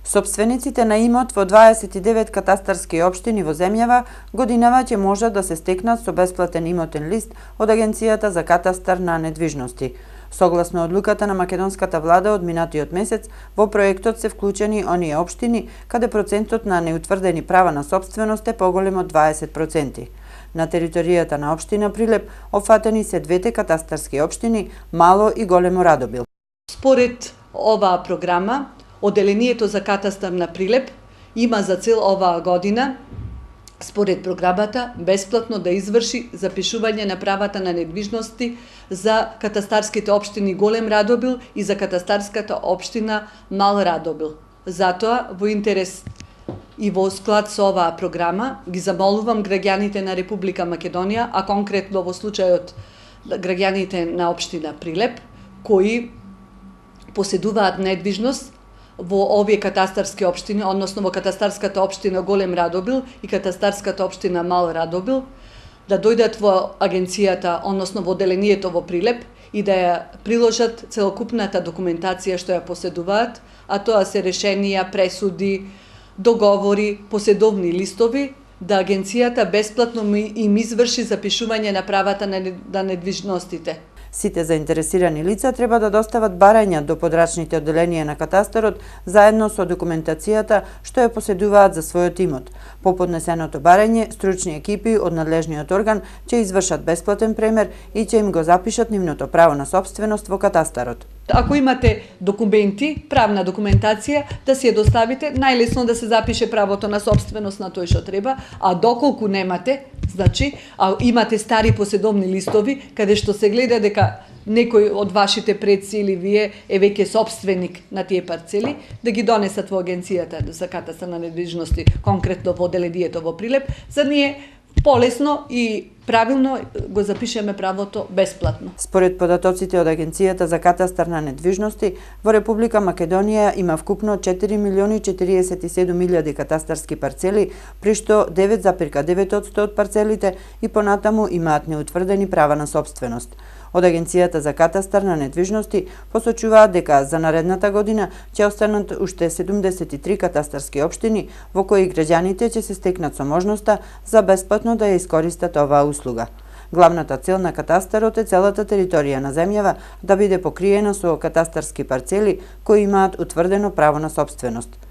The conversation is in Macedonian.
Сопствениците на имот во 29 катастарски општини во земјава годинава ќе можат да се стекнат со бесплатен имотен лист од Агенцијата за катастар на недвижности. Согласно одлуката на македонската влада од минатиот месец, во проектот се вклучени оние општини каде процентот на неутврдени права на сопственост е поголем од 20%. На територијата на општина Прилеп опфатени се двете катастарски општини Мало и Големо Радобил. Според оваа програма, Оделението за катастар на Прилеп има за цел оваа година, според програмата, бесплатно да изврши запишување на правата на недвижности за катастарските општини Голем Радобил и за катастарската општина Мал Радобил. Затоа, во интерес и во склад со оваа програма, ги замолувам граѓаните на Република Македонија, а конкретно во случајот граѓаните на општина Прилеп, кои поседуваат недвижност во овие катастарски општини, односно во катастарската општина Голем Радобил и катастарската општина Мал Радобил, да дојдат во агенцијата, односно во оделението во Прилеп и да ја приложат целокупната документација што ја поседуваат, а тоа се решенија, пресуди, договори, поседовни листови, да агенцијата бесплатно им изврши запишување на правата на недвижностите. Сите заинтересирани лица треба да достават барања до подрачните оделенија на катастарот заедно со документацијата што ја поседуваат за својот имот. По поднесеното барање, стручни екипи од надлежниот орган ќе извршат бесплатен премер и ќе им го запишат нивното право на сопственост во катастарот. Ако имате документи, правна документација, да си ја доставите, најлесно да се запише правото на сопственост на тој што треба, а доколку немате, значи, а имате стари поседовни листови, каде што се гледа дека некој од вашите предци или вие е веќе сопственик на тие парцели, да ги донесат во Агенцијата за катастар на недвижности, конкретно во оделението во Прилеп, за ние полесно и правилно го запишеме правото бесплатно. Според податоците од Агенцијата за катастар на недвижности, во Република Македонија има вкупно 4.047.000 катастарски парцели, при што 9,9% од парцелите и понатаму имаат неутврдени права на сопственост. Од Агенцијата за катастар на недвижности посочуваат дека за наредната година ќе останат уште 73 катастарски општини во кои граѓаните ќе се стекнат со можноста за бесплатно да ја искористат оваа услуга. Главната цел на катастарот е целата територија на земјава да биде покриена со катастарски парцели кои имаат утврдено право на сопственост.